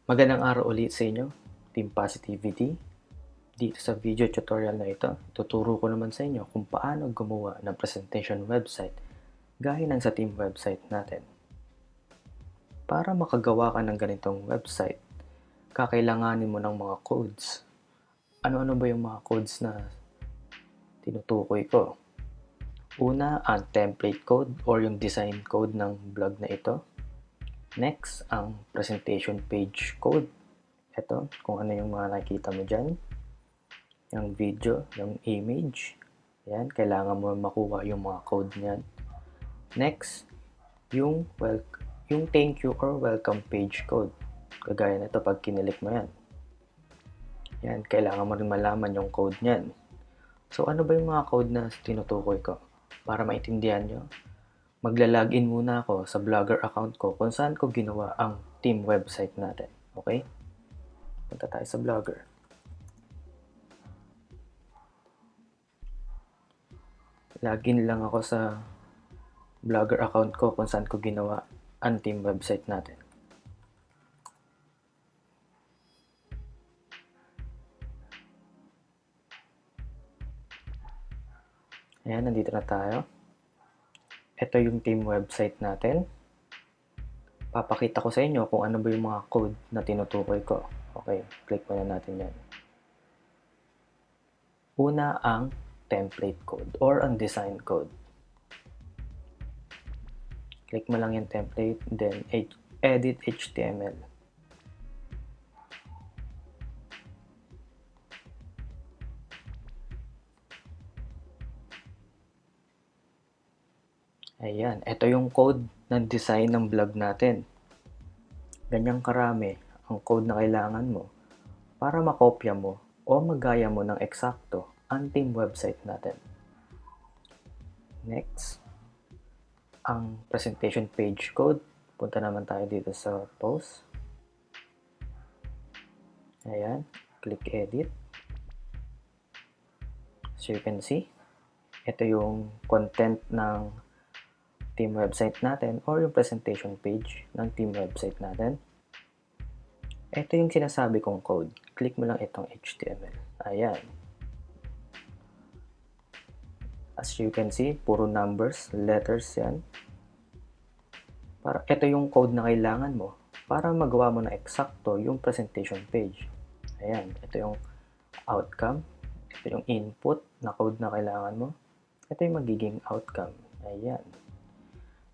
Magandang araw ulit sa inyo, Team Positivity. Dito sa video tutorial na ito, tuturo ko naman sa inyo kung paano gumawa ng presentation website gaya ng sa team website natin. Para makagawa ka ng ganitong website, kakailanganin mo ng mga codes. Ano-ano ba yung mga codes na tinutukoy ko? Una, ang template code or yung design code ng blog na ito. Next, ang presentation page code. Ito, kung ano yung mga nakikita mo dyan. Yung video, yung image. Yan, kailangan mo makuha yung mga code niyan. Next, yung thank you or welcome page code. Kagaya nito pag kinilik mo yan. Yan, kailangan mo rin malaman yung code niyan. So, ano ba yung mga code na tinutukoy ko? Para maintindihan nyo, magla-login muna ako sa Blogger account ko kung saan ko ginawa ang team website natin. Okay? Punta tayo sa Blogger. Login lang ako sa Blogger account ko kung saan ko ginawa ang team website natin. Ayan, nandito na tayo. Ito yung team website natin. Papakita ko sa inyo kung ano ba yung mga code na tinutukoy ko. Okay, click muna natin yan. Una ang template code or ang design code. Click mo lang yung template, then edit HTML. Ayan, ito yung code ng design ng blog natin. Ganyang karami ang code na kailangan mo para makopya mo o magaya mo ng eksakto ang team website natin. Next, ang presentation page code. Punta naman tayo dito sa post. Ayan, click edit. So you can see, ito yung content ng team website natin or yung presentation page ng team website natin. Ito yung sinasabi kong code. Click mo lang itong HTML. Ayan. As you can see, puro numbers, letters yan. Ito yung code na kailangan mo para magawa mo na eksakto yung presentation page. Ayan, ito yung outcome. Ito yung input na code na kailangan mo. Ito yung magiging outcome. Ayan.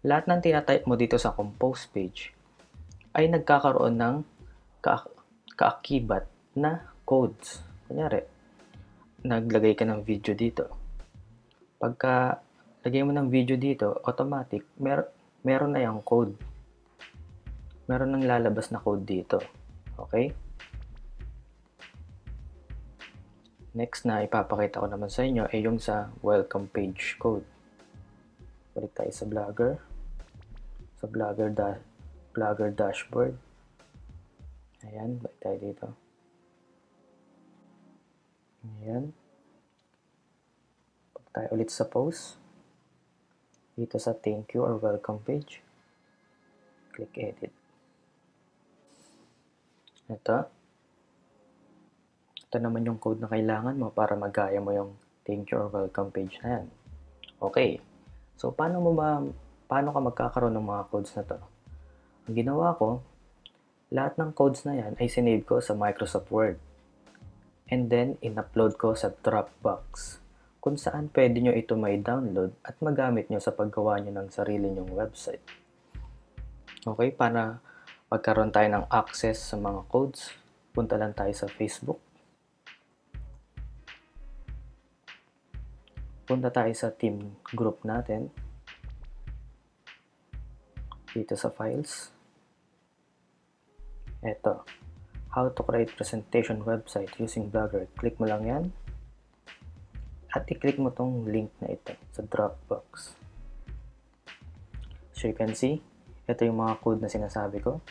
Lahat ng tinatype mo dito sa compose page ay nagkakaroon ng kaakibat na codes. Kunyari, naglagay ka ng video dito. Pagka lagay mo ng video dito, automatic, meron na yung code. Meron nang lalabas na code dito. Okay? Next na ipapakita ko naman sa inyo ay yung sa welcome page code. Balik tayo sa Blogger. Sa Blogger dashboard. Ayan, balik tayo dito. Ayan. Balik tayo ulit sa post. Dito sa thank you or welcome page. Click edit. Ito naman yung code na kailangan mo para magaya mo yung thank you or welcome page na yan. Okay. So, paano ka magkakaroon ng mga codes na to? Ang ginawa ko, lahat ng codes na yan ay sinave ko sa Microsoft Word. And then, in-upload ko sa Dropbox, kung saan pwede nyo ito may download at magamit nyo sa paggawa nyo ng sarili nyong website. Okay, para magkaroon tayo ng access sa mga codes, punta lang tayo sa Facebook. Punta tayo sa team group natin. Dito sa files. Ito, how to create presentation website using Blogger. Click mo lang yan. At i-click mo tong link na ito sa Dropbox. So you can see, ito yung mga code na sinasabi ko.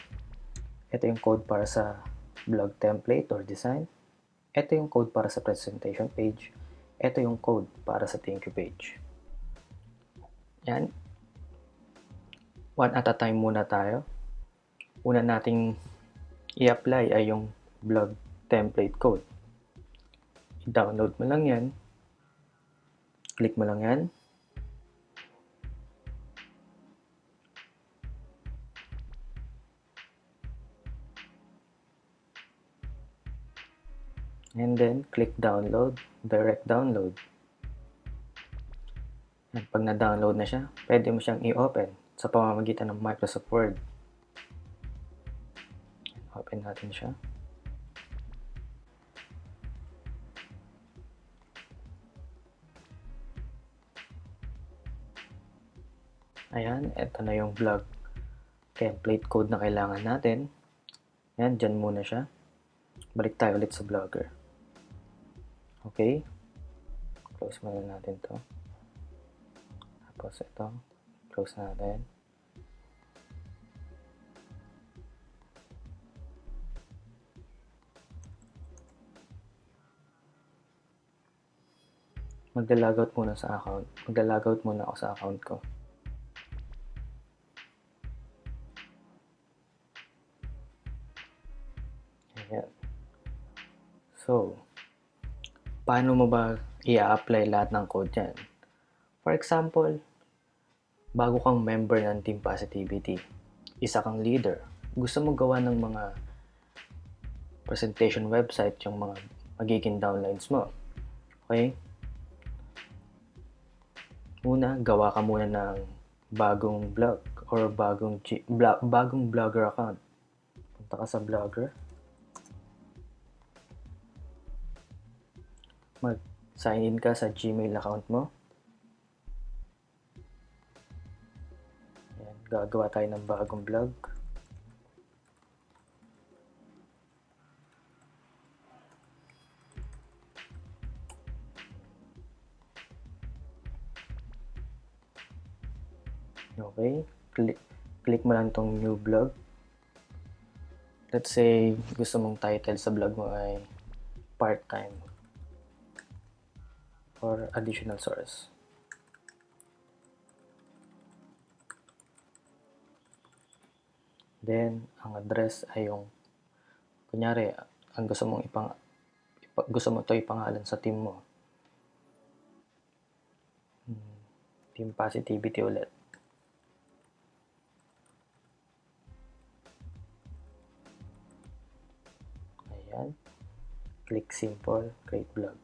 Ito yung code para sa blog template or design. Ito yung code para sa presentation page. Ito yung code para sa thank you page. Yan. One at a time muna tayo. Una nating i-apply ay yung blog template code. I-download mo lang yan. Click mo lang yan. And then, click download, direct download. At pag na-download na siya, pwede mo siyang i-open sa pamamagitan ng Microsoft Word. Open natin siya. Ayan, ito na yung blog template code na kailangan natin. Ayan, dyan muna siya. Balik tayo ulit sa Blogger. Okay. Close muna natin to. Tapos ito, close natin. Magla-logout muna sa account. Magla-logout muna ako sa account ko. Ayan. So, paano mo ba i-apply lahat ng code yan? For example, bago kang member ng Team Positivity, isa kang leader, gusto mo gawa ng mga presentation website yung mga magiging downlines mo. Okay? Una, gawa ka muna ng bagong blog or bagong Blogger account. Punta ka sa Blogger. Mag-sign in ka sa Gmail account mo. Ayan, gagawa tayo ng bagong blog. Okay, click mo lang tong new blog. Let's say, gusto mong title sa blog mo ay part-time or additional source. Then, ang address ay yung, kunyari, ang gusto mo to ipangalan sa team mo. Team Positivity ulit. Ayan. Click simple, create blog.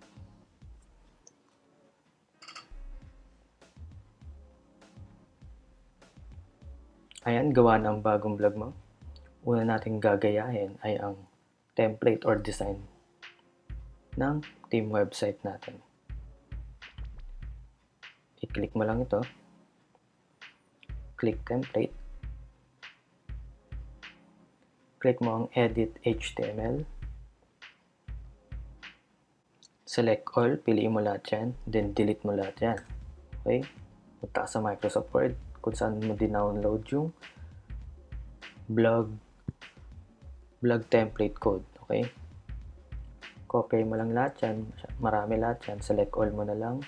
Ayan, gawa ng bagong blog mo. Una nating gagayahin ay ang template or design ng team website natin. I-click mo lang ito. Click template. Click mo ang edit HTML. Select all, piliin mo lahat yan, then delete mo lahat yan. Okay? Punta ka sa Microsoft Word kung saan mo din-download yung blog template code. Okay? Copy mo lang lahat yan. Marami lahat yan. Select all mo na lang.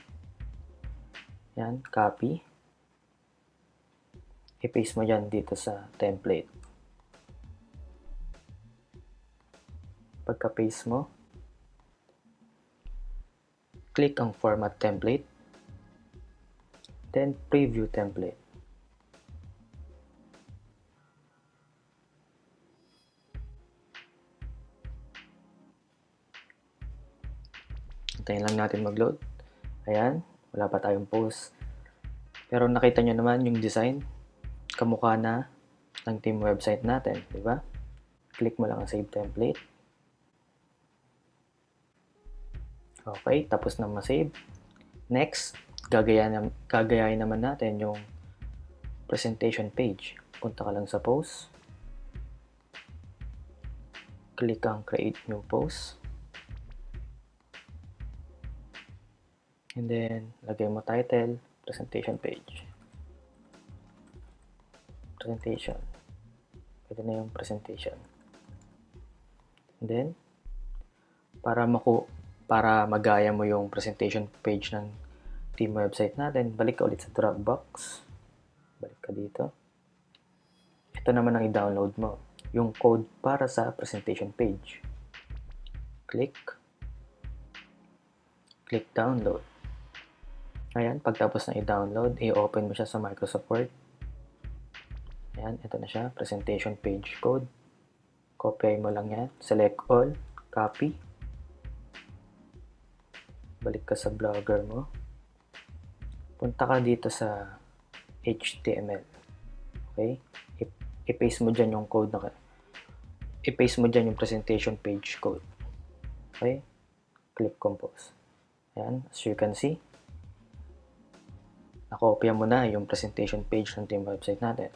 Yan, copy. I-paste mo yan dito sa template. Pagka-paste mo, click ang format template, then preview template. Hintayin lang natin mag-load. Ayan, wala pa tayong post. Pero nakita nyo naman yung design, kamukha na ng team website natin, di ba? Click mo lang ang save template. Okay, tapos na ma-save. Next, gagayahin naman natin yung presentation page. Punta ka lang sa post. Click ang create new post. And then, lagay mo title, presentation page. Presentation. Pwede na yung presentation. And then, para magaya mo yung presentation page ng team website natin, balik ka ulit sa Dropbox. Balik ka dito. Ito naman ang i-download mo. yung code para sa presentation page. Click download. Ayan, pagtapos na i-download, i-open mo siya sa Microsoft Word. Ayan, ito na siya, presentation page code. Copy mo lang yan, select all, copy. Balik ka sa Blogger mo. Punta ka dito sa HTML. Okay? I-paste mo dyan yung code na i-paste mo dyan yung presentation page code. Okay? Click compose. Ayan, as you can see, nakopya mo na yung presentation page ng team website natin.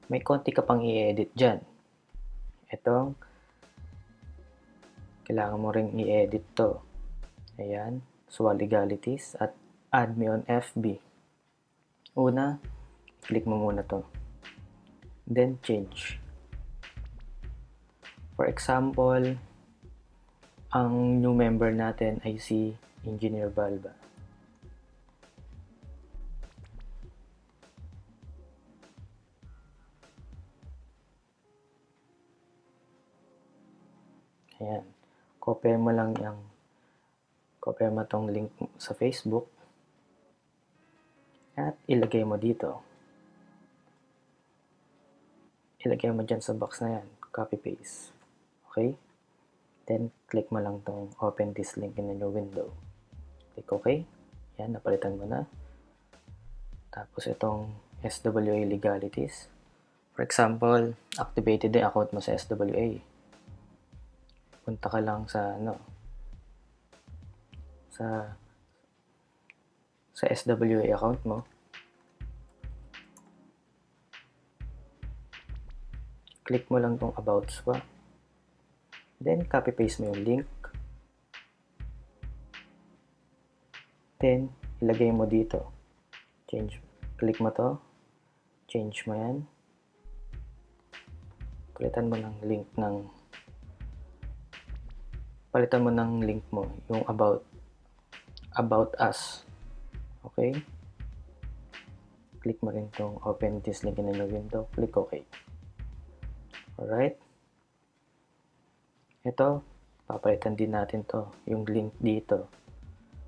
May konti ka pang i-edit dyan. Itong, kailangan mo ring i-edit to. Ayan, SWA legalities at add me on FB. Una, click mo muna to. Then change. For example, ang new member natin ay si Engineer Balba. Ayan. Copy mo lang copy mo tong link sa Facebook at ilagay mo dito. Ilagay mo dyan sa box na yan. Copy paste. Okay? Then, click mo lang tong open this link in a new window. Click OK. Yan, napalitan mo na. Tapos itong SWA legalities. For example, activated yung account mo sa SWA. Punta ka lang sa sa SWA account mo. Click mo lang tong about SWA. Then, copy paste mo yung link. Then, ilagay mo dito. Click mo to. Change mo yan. Palitan mo ng link mo, yung about us. Okay? Click mo rin itong open this link in a new window. Click OK. Alright? Ito, papalitan din natin to, yung link dito.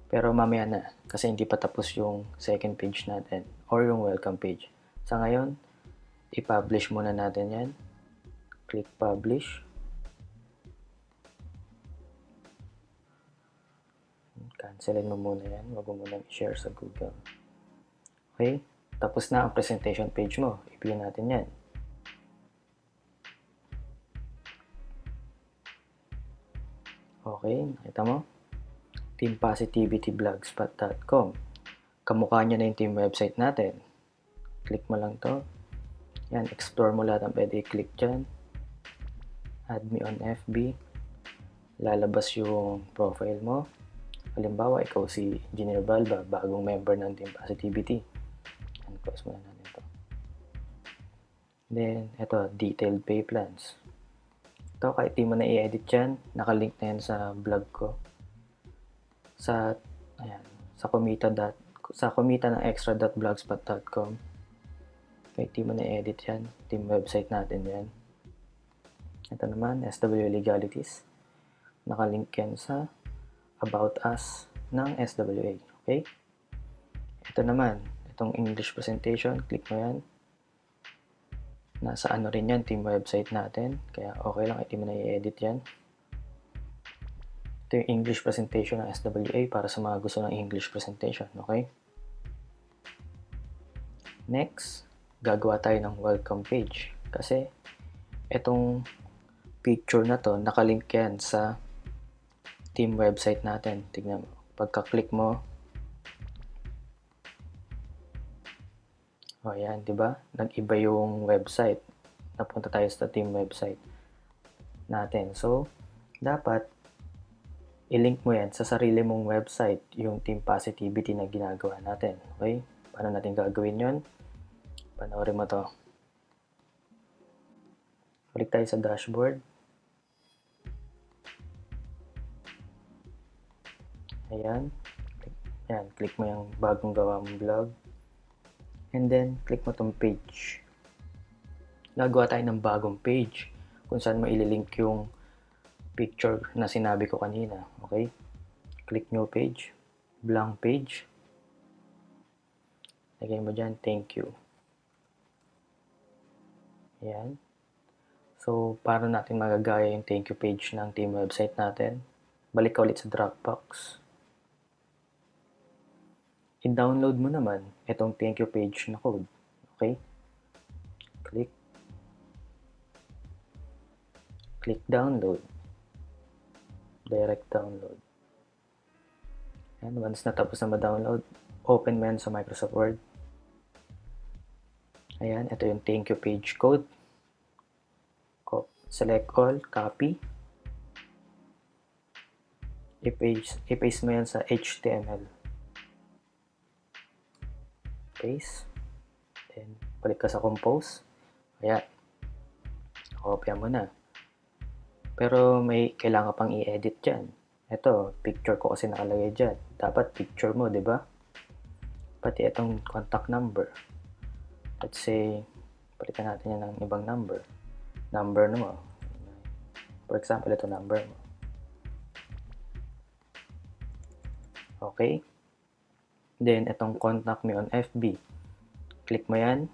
Pero mamaya na, kasi hindi pa tapos yung second page natin or yung welcome page. Sa ngayon, i-publish muna natin yan. Click publish. Cancelin mo muna yan. Huwag mo muna i-share sa Google. Okay? Tapos na ang presentation page mo. I-view natin yan. Okay, nakita mo? teampositivityblogspot.com. Kamukha niya na yung team website natin. Click mo lang to. Yan, explore mo lahat ang pwede i-click dyan. Add me on FB. Lalabas yung profile mo. Halimbawa, ikaw si Engineer Balba, bagong member ng Team Positivity. And close muna natin ito. Then, ito, detailed pay plans. Ito, kahit di mo na i-edit yan, nakalink na yan sa blog ko. Sa kumita ng extra.blogspot.com. Kahit di mo na i-edit yan, team website natin yan. Ito naman, SWA legalities. Nakalink yan sa about us ng SWA. Okay? Ito naman, itong English presentation, click mo yan. Nasa rin yan, team website natin. Kaya okay lang, hindi mo na i-edit yan. Ito yung English presentation ng SWA para sa mga gusto ng English presentation. Okay? Next, gagawa tayo ng welcome page. Kasi, itong picture na to, nakalink yan sa team website natin. Tignan mo. Pagka-click mo, o yan, di ba? Nag-iba yung website. Napunta tayo sa team website natin. So, dapat i-link mo yan sa sarili mong website, yung Team Positivity na ginagawa natin. Okay? Paano natin gagawin yon? Panoorin mo to. Balik tayo sa dashboard. Ayan. Ayan, click mo yung bagong gawa mong blog. And then, click mo tong page. Gagawa tayo ng bagong page kung saan mo ililink yung picture na sinabi ko kanina. Okay? Click new page, blank page. Lagay mo dyan, thank you. Ayan. So, paano natin magagaya yung thank you page ng team website natin? Balik ka ulit sa Dropbox. I-download mo naman itong thank you page na code. Okay? Click download. Direct download. And once natapos na ma-download, open mo yan sa Microsoft Word. Ayan, ito yung thank you page code. Select all, copy. I-paste mo yan sa HTML. Paste. Then, balik ka sa compose. Ayan. Kopya mo na. Pero may kailangan pang i-edit dyan. Ito, picture ko kasi nakalagay dyan. Dapat picture mo, di ba? Pati itong contact number. Let's say, palitan natin yan ng ibang number. Number mo. For example, ito number mo. Okay? Then, itong contact me on FB. Click mo yan.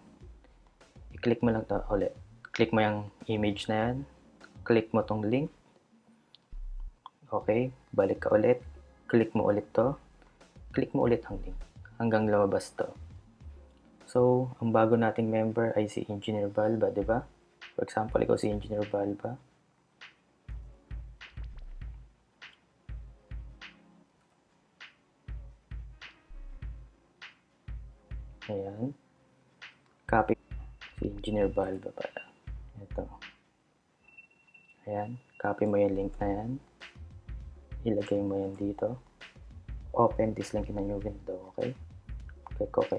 I-click mo lang ito ulit. Click mo yung image na yan. Click mo tong link. Okay? Balik ka ulit. Click mo ulit to. Click mo ulit ang link. Hanggang lumabas to. So, ang bago nating member ay si Engineer Balba, di ba? For example, ikaw si Engineer Balba. Ayan. Copy. Si Engineer Balba pala. Ito. Ayan. Copy mo yung link na yan. Ilagay mo yan dito. Open this link in a new window. Okay? Click OK.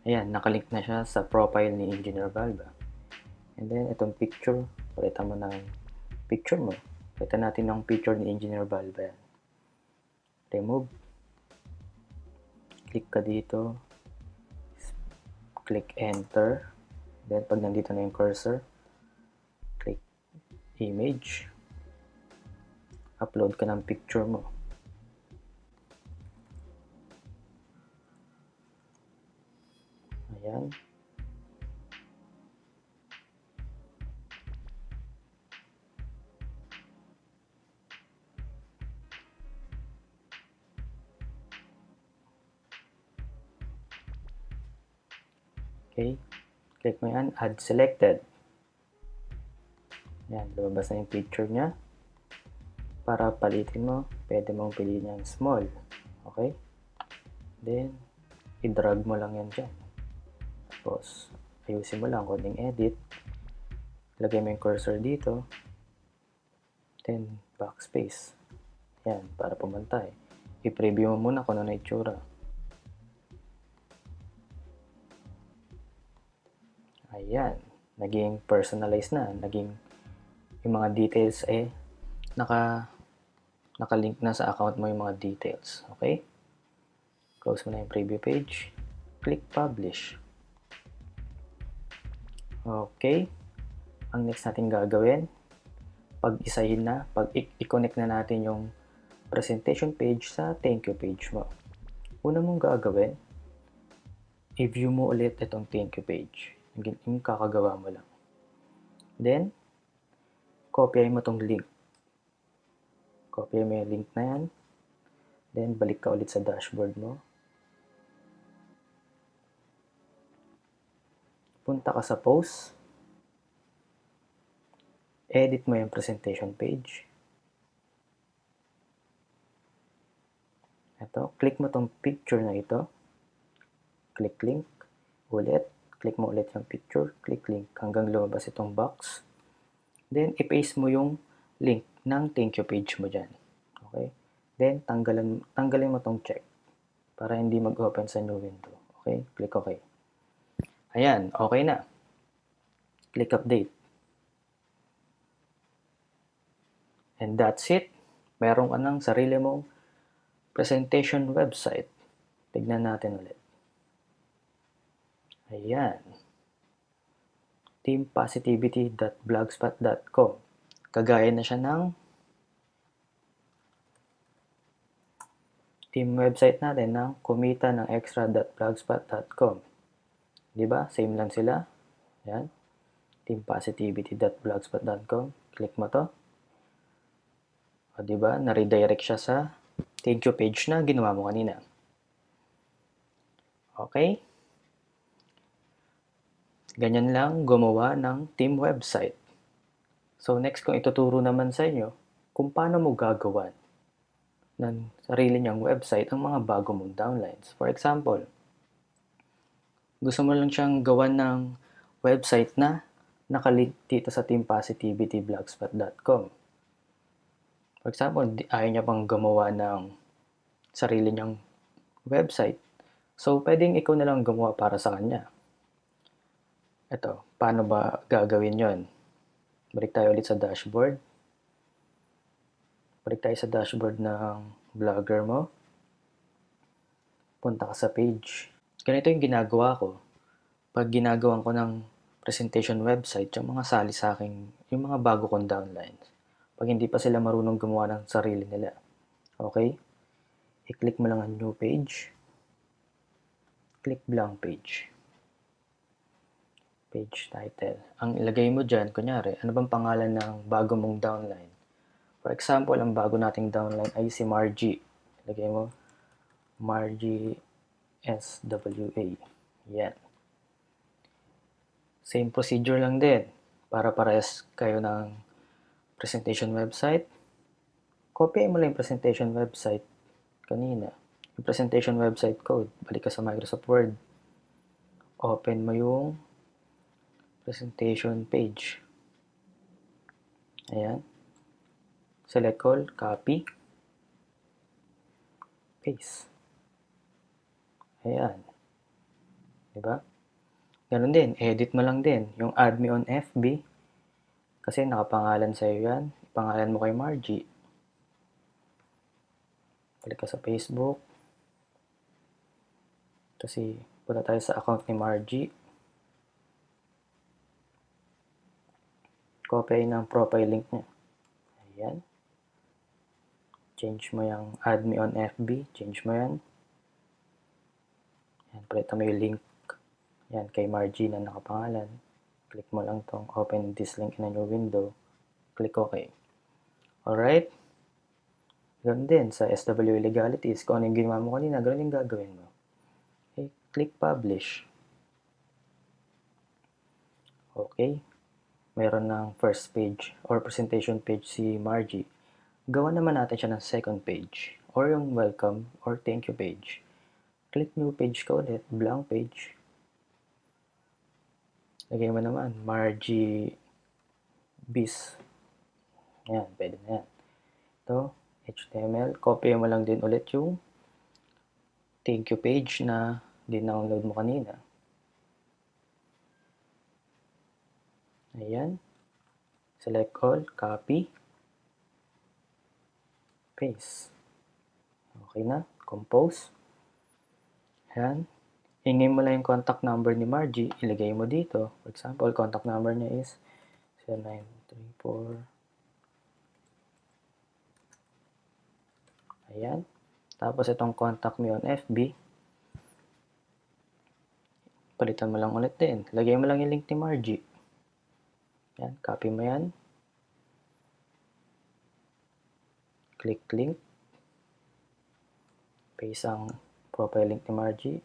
Ayan. Nakalink na siya sa profile ni Engineer Balba. And then, itong picture. Palitan mo ng picture mo. Palitan natin ng picture ni Engineer Balba. Remove. Click ka dito. Click enter. Then, pag nandito na yung cursor, click image. Upload ka ng picture mo. Ayan. Okay. Click mo yan. Add selected. Ayan. Lumabas na yung picture niya. Para palitin mo, pwede mong piliin yung small. Okay? Then, i-drag mo lang yan dyan. Tapos, ayusin mo lang konting edit. Lagay mo yung cursor dito. Then, backspace. Ayan, para pumantay. I-preview mo muna kung ano na itsura. Ayan, naging personalized na. Naging yung mga details nakalink na sa account mo yung mga details. Okay? Close mo na yung preview page. Click publish. Okay. Ang next natin gagawin, pag-isahin na, i-connect na natin yung presentation page sa thank you page mo. Una mong gagawin, i-view mo ulit itong thank you page. Yung kakagawa mo lang. Then, kopyahin mo tong link. Kopyahin mo yung link na yan. Then, balik ka ulit sa dashboard mo. Punta ka sa post. Edit mo yung presentation page. Ito, click mo tong picture na ito. Click link. Ulit. Click mo ulit yung picture. Click link hanggang lumabas itong box. Then, i-paste mo yung link ng thank you page mo dyan. Okay? Then, tanggalin mo tong check para hindi mag-open sa new window. Okay? Click OK. Ayan, okay na. Click update. And that's it. Meron ka ng sarili mong presentation website. Tignan natin ulit. Ayan. teampositivity.blogspot.com. Kagaya na siya ng team website natin ng kumita ng extra.blogspot.com. Diba? Same lang sila. Yan. teampositivity.blogspot.com. Click mo to. O diba? Na-redirect siya sa thank you page na ginawa mo kanina. Okay? Ganyan lang gumawa ng team website. So next kong ituturo naman sa inyo kung paano mo gagawa ng sarili niyang website ang mga bago mong downlines. For example, gusto mo lang siyang gawan ng website na nakalink dito sa teampositivityblogspot.com. For example, ayaw niya pang gumawa ng sarili niyang website. So, pwedeng ikaw na lang gumawa para sa kanya. Ito, paano ba gagawin yon? Balik tayo ulit sa dashboard. Balik tayo sa dashboard ng blogger mo. Punta ka sa page. Ganito yung ginagawa ko. Pag ginagawan ko ng presentation website, yung mga sali sa akin, yung mga bago kong downlines. Pag hindi pa sila marunong gumawa ng sarili nila. Okay? I-click mo lang ang new page. Click blank page. Page title. Ang ilagay mo dyan, kunyari, ano bang pangalan ng bago mong downline? For example, ang bago nating downline ay si Margie. Ilagay mo, Margie SWA. Yan. Same procedure lang din. Para parehas kayo ng presentation website. Copy mo lang yung presentation website kanina. Yung presentation website code. Balik ka sa Microsoft Word. Open mo yung presentation page. Ayan. Select all, copy, paste. Ayan. Diba? Ganun din, edit mo lang din. Yung add me on FB, kasi nakapangalan sa'yo yan. Pangalan mo kay Margie. Balik ka sa Facebook. Kasi punta tayo sa account ni Margie. Copy ng profile link niya. Ayan. Change mo yung add me on FB. Change mo yan. Ayan, palita mo yung link. Yan, kay Margie na nakapangalan. Click mo lang tong open this link in a new window. Click OK. Alright. Ganun din sa SWA legalities. Kung ano yung ginawa mo kanina, ganun yung gagawin mo. Okay, click publish. Okay. Meron ng first page or presentation page si Margie. Gawa naman natin siya ng second page or yung welcome or thank you page. Click new page ka ulit, blank page. Lagay mo naman, Margie Biz. Yan, pwede na yan. Ito, HTML. Copy mo lang din ulit yung thank you page na dinownload mo kanina. Ayan. Select all, copy, paste. Okay na, compose. Ayan. Hingin mo lang yung contact number ni Margie, ilagay mo dito. For example, contact number niya is 0934. Ayan. Tapos itong contact me on FB, palitan mo lang ulit din. Lagay mo lang yung link ni Margie. Ayan, copy mo yan. Click link. Paste ang profile link ni Margie.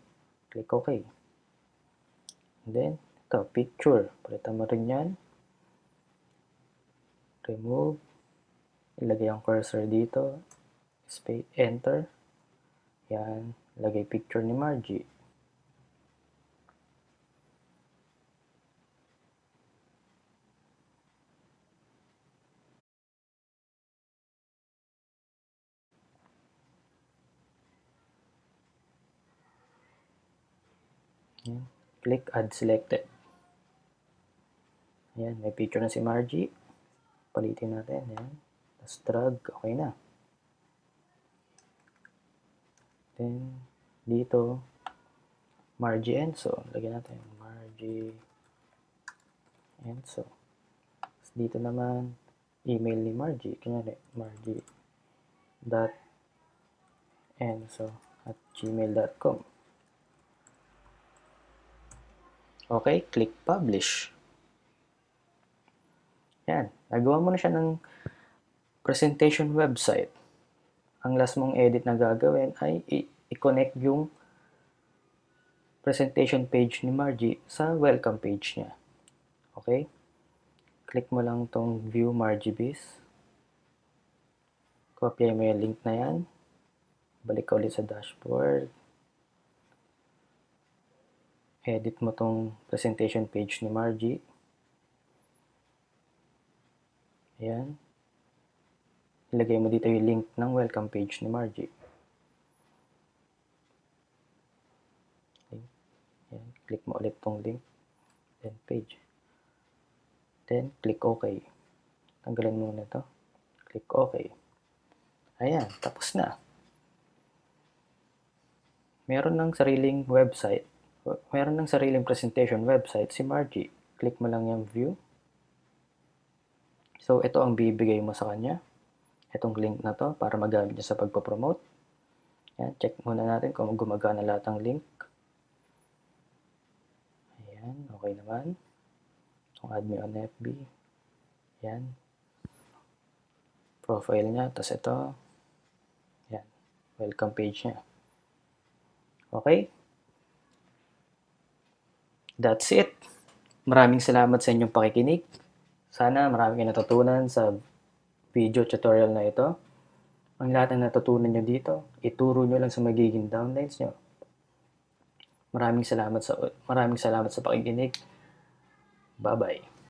Click OK. And then, ito, picture. Palitan mo rin yan. Remove. Ilagay ang cursor dito. Space, enter. Yan. Lagay picture ni Margie. Yan. Click add selected. Ayan, may picture na si Margie. Palitin natin. Ayan. Tapos drag. Okay na. Then, dito, Margie Enzo. Lagyan natin. Margie Ayan, so, dito naman, email ni Margie. Kunyari, margie.enzo@gmail.com. Okay, click publish. Yan, nagawa mo na siya ng presentation website. Ang last mong edit na gagawin ay i-connect yung presentation page ni Margie sa welcome page niya. Okay? Click mo lang tong view MargieBiz. Copy mo yung link na yan. Balik ka ulit sa dashboard. Edit mo tong presentation page ni Margie. Ayan. Ilagay mo dito yung link ng welcome page ni Margie. Ayan. Click mo ulit tong link. Then page. Then click OK. Tanggalin mo na ito. Click OK. Ayan, tapos na. Meron ng sariling website. Meron ng sariling presentation website si Margie. Click mo lang yung view. So, ito ang bibigay mo sa kanya. Itong link na to para magamit niya sa pagpapromote. Ayan, check muna natin kung gumagana lahat ng link. Ayan, okay naman. Kung add me on FB. Ayan. Profile niya, tapos ito. Ayan, welcome page niya. Okay? That's it. Maraming salamat sa inyong pakikinig. Sana marami kayong natutunan sa video tutorial na ito. Ang lahat ng natutunan nyo dito, ituro nyo lang sa magiging downlines nyo. Maraming salamat sa pakikinig. Bye-bye.